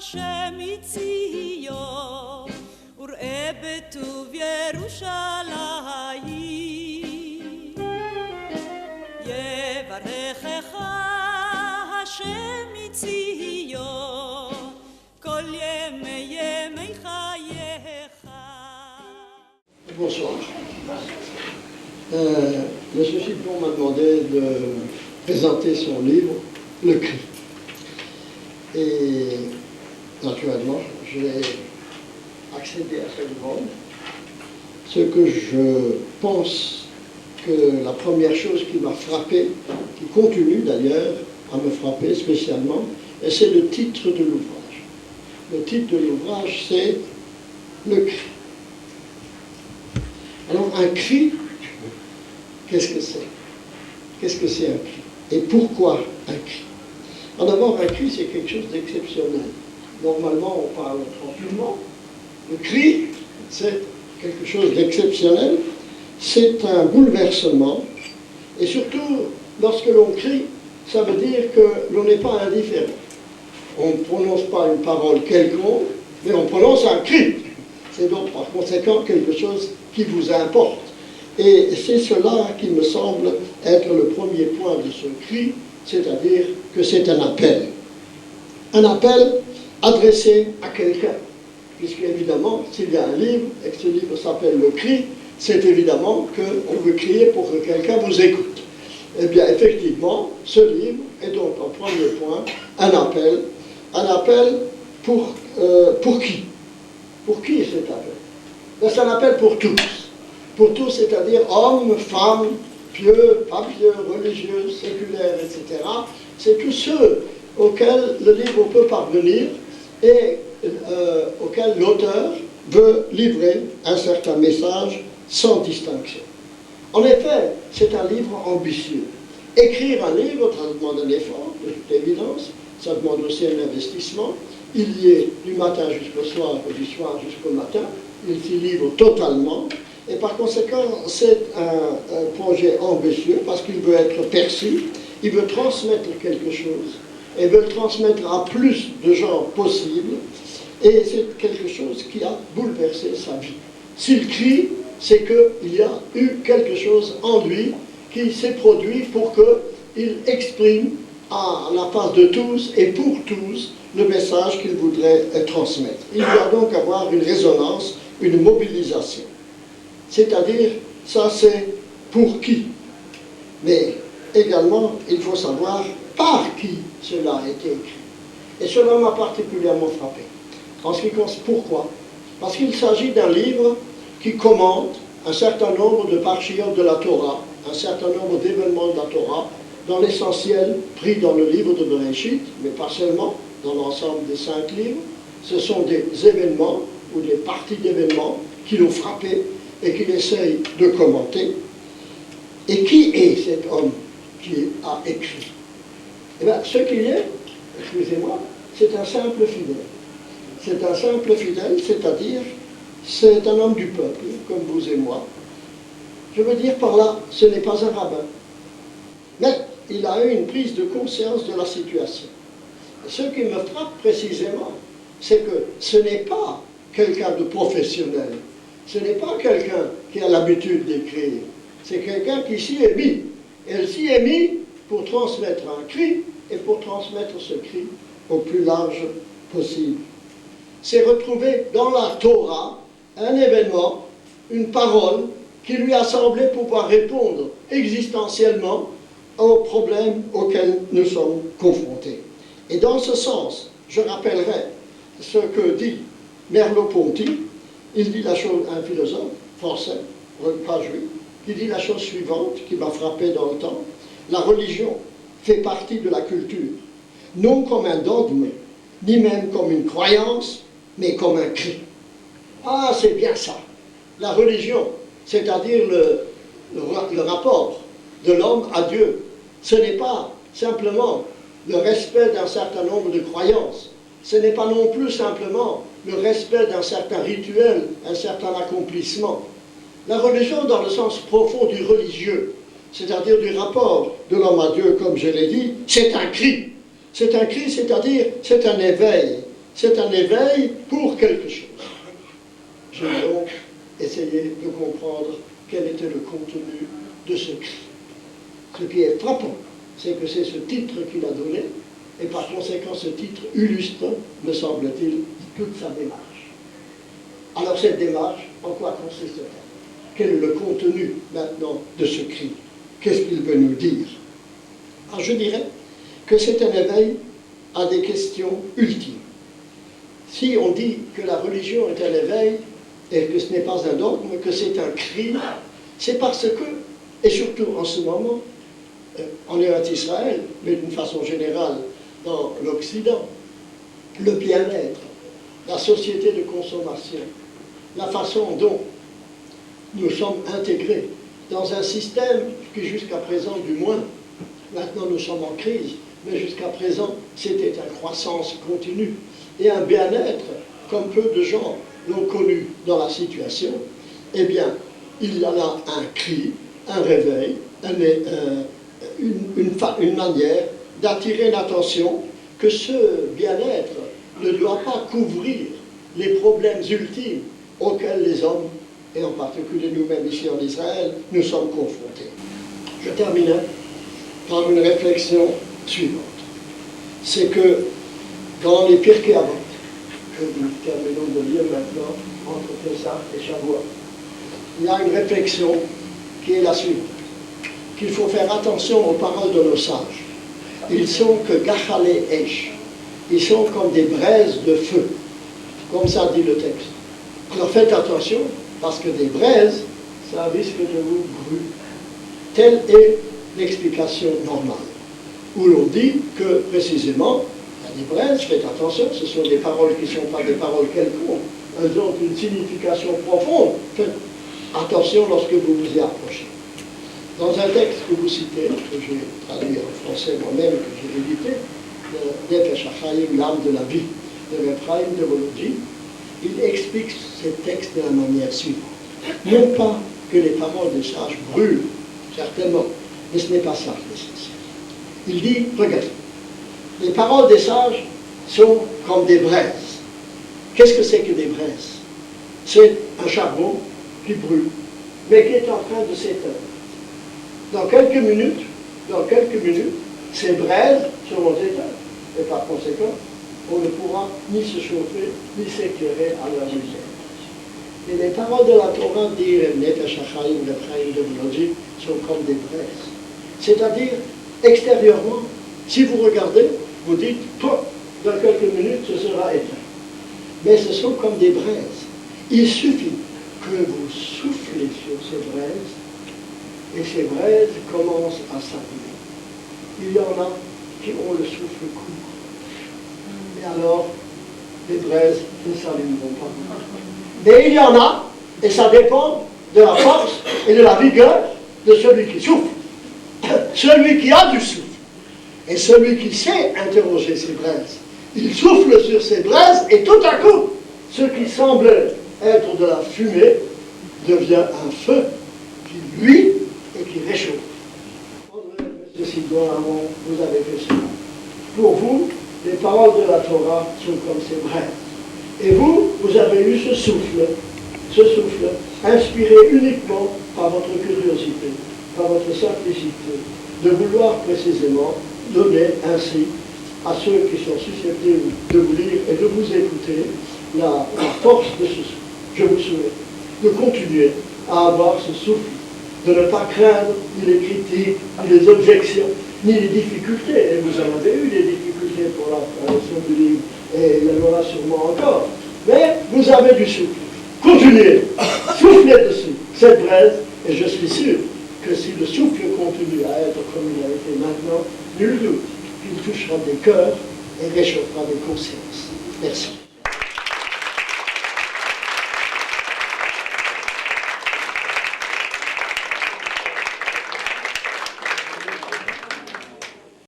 השם מציון וראה בטוב ירושלים יברכך השם מציון כל ימי חייך. Bonsoir. M. Chipon m'a demandé de présenter son livre, Le Cri. Et naturellement, j'ai accédé à cette demande. Ce que je pense que la première chose qui m'a frappé, qui continue d'ailleurs à me frapper spécialement, c'est le titre de l'ouvrage. Le titre de l'ouvrage, c'est Le Cri. Alors, un cri, qu'est-ce que c'est? Qu'est-ce que c'est un cri? Et pourquoi un cri? Alors d'abord, un cri, c'est quelque chose d'exceptionnel. Normalement, on parle tranquillement. Le cri, c'est quelque chose d'exceptionnel. C'est un bouleversement. Et surtout, lorsque l'on crie, ça veut dire que l'on n'est pas indifférent. On ne prononce pas une parole quelconque, mais on prononce un cri. C'est donc par conséquent quelque chose qui vous importe. Et c'est cela qui me semble être le premier point de ce cri, c'est-à-dire que c'est un appel. Un appel adressé à quelqu'un. Puisque évidemment, s'il y a un livre, et que ce livre s'appelle Le Cri, c'est évidemment qu'on veut crier pour que quelqu'un vous écoute. Eh bien, effectivement, ce livre est donc en premier point un appel. Un appel pour qui? Pour qui est cet appel? C'est un appel pour tous. Pour tous, c'est-à-dire hommes, femmes, pieux, pas pieux, religieux, séculaires, etc. C'est tous ceux auxquels le livre peut parvenir et auxquels l'auteur veut livrer un certain message sans distinction. En effet, c'est un livre ambitieux. Écrire un livre, ça demande un effort, de toute évidence, ça demande aussi un investissement. Il y est du matin jusqu'au soir, ou du soir jusqu'au matin. Il s'y livre totalement. Et par conséquent, c'est un projet ambitieux parce qu'il veut être perçu, il veut transmettre quelque chose, et veut le transmettre à plus de gens possible. Et c'est quelque chose qui a bouleversé sa vie. S'il crie, c'est qu'il y a eu quelque chose en lui qui s'est produit pour qu'il exprime à la face de tous et pour tous le message qu'il voudrait transmettre. Il doit donc avoir une résonance, une mobilisation. C'est-à-dire, ça c'est pour qui? Mais également, il faut savoir par qui cela a été écrit. Et cela m'a particulièrement frappé. En ce qui concerne pourquoi? Parce qu'il s'agit d'un livre qui commente un certain nombre de parchiotes de la Torah, un certain nombre d'événements de la Torah, dans l'essentiel pris dans le livre de Bereshit, mais pas seulement, dans l'ensemble des 5 livres. Ce sont des événements ou des parties d'événements qui l'ont frappé et qu'il essaye de commenter. Et qui est cet homme qui a écrit? Eh bien, ce qu'il est, excusez-moi, c'est un simple fidèle. C'est un simple fidèle, c'est-à-dire, c'est un homme du peuple, comme vous et moi. Je veux dire par là, ce n'est pas un rabbin. Mais il a eu une prise de conscience de la situation. Et ce qui me frappe précisément, c'est que ce n'est pas quelqu'un de professionnel. Ce n'est pas quelqu'un qui a l'habitude d'écrire. C'est quelqu'un qui s'y est mis. Et elle s'y est mis pour transmettre un cri et pour transmettre ce cri au plus large possible. C'est retrouver dans la Torah un événement, une parole qui lui a semblé pouvoir répondre existentiellement aux problèmes auxquels nous sommes confrontés. Et dans ce sens, je rappellerai ce que dit Merleau-Ponty. Il dit la chose, un philosophe français, pas juif, qui dit la chose suivante, qui m'a frappé dans le temps: la religion fait partie de la culture, non comme un dogme, ni même comme une croyance, mais comme un cri. Ah, c'est bien ça. La religion, c'est-à-dire le rapport de l'homme à Dieu, ce n'est pas simplement le respect d'un certain nombre de croyances, ce n'est pas non plus simplement le respect d'un certain rituel, un certain accomplissement. La religion, dans le sens profond du religieux, c'est-à-dire du rapport de l'homme à Dieu, comme je l'ai dit, c'est un cri. C'est un cri, c'est-à-dire c'est un éveil. c'est un éveil pour quelque chose. Je vais donc essayer de comprendre quel était le contenu de ce cri. Ce qui est frappant, c'est que c'est ce titre qu'il a donné, et par conséquent, ce titre illustre, me semble-t-il, toute sa démarche. Alors cette démarche, en quoi consiste-t-elle? Quel est le contenu maintenant de ce cri? Qu'est-ce qu'il veut nous dire? Alors je dirais que c'est un éveil à des questions ultimes. Si on dit que la religion est un éveil, et que ce n'est pas un dogme, que c'est un cri, c'est parce que, et surtout en ce moment, en Israël, mais d'une façon générale dans l'Occident, le bien-être, la société de consommation, la façon dont nous sommes intégrés dans un système qui jusqu'à présent, du moins, maintenant nous sommes en crise, mais jusqu'à présent c'était une croissance continue et un bien-être comme peu de gens l'ont connu dans la situation, eh bien, il y a là un cri, un réveil, une manière d'attirer l'attention que ce bien-être ne doit pas couvrir les problèmes ultimes auxquels les hommes, et en particulier nous-mêmes ici en Israël, nous sommes confrontés. Je terminerai par une réflexion suivante. C'est que dans les Pirkei Avot, que nous terminons de lire maintenant entre Pessah et Shavuot, il y a une réflexion qui est la suivante, qu'il faut faire attention aux paroles de nos sages. Ils sont que Gachalei Eish, ils sont comme des braises de feu, comme ça dit le texte. Alors faites attention, parce que des braises, ça risque de vous brûler. Telle est l'explication normale, où l'on dit que précisément, il y a des braises, faites attention, ce sont des paroles qui ne sont pas des paroles quelconques, elles ont une signification profonde. Faites attention lorsque vous vous y approchez. Dans un texte que vous citez, que j'ai traduit en français moi-même, que j'ai édité, de Nefesh HaChaim, l'âme de la vie, de Ephraim de Volodji, il explique ces textes de la manière suivante. Non pas que les paroles des sages brûlent, certainement, mais ce n'est pas ça l'essentiel. Il dit, regardez, les paroles des sages sont comme des braises. Qu'est-ce que c'est que des braises? C'est un charbon qui brûle, mais qui est en train de s'éteindre. Dans quelques minutes, ces braises seront éteintes. Et par conséquent, on ne pourra ni se chauffer, ni s'éclairer à leur lumière. Et les paroles de la Torah disent Nefesh HaChaim, Ephraim de Volodji, sont comme des braises. C'est-à-dire, extérieurement, si vous regardez, vous dites, dans quelques minutes, ce sera éteint. Mais ce sont comme des braises. Il suffit que vous soufflez sur ces braises, et ces braises commencent à s'allumer. Il y en a qui ont le souffle court. Et alors, les braises ne s'allumeront pas. Mais il y en a, et ça dépend de la force et de la vigueur de celui qui souffle. Celui qui a du souffle. Et celui qui sait interroger ces braises. Il souffle sur ces braises, et tout à coup, ce qui semblait être de la fumée devient un feu qui luit et qui réchauffe. André, M. Sidon, vous avez fait cela. Pour vous, les paroles de la Torah sont comme ces braises. Et vous, vous avez eu ce souffle, inspiré uniquement par votre curiosité, par votre simplicité, de vouloir précisément donner ainsi à ceux qui sont susceptibles de vous lire et de vous écouter la force de ce souffle. Je vous souhaite de continuer à avoir ce souffle, de ne pas craindre ni les critiques, ni les objections, ni les difficultés. Et vous en avez eu des difficultés pour la traduction du livre, et il y en aura sûrement encore. Mais vous avez du souffle. Continuez, soufflez dessus, cette braise, et je suis sûr que si le souffle continue à être comme il a été maintenant, nul doute qu'il touchera des cœurs et réchauffera des consciences. Merci.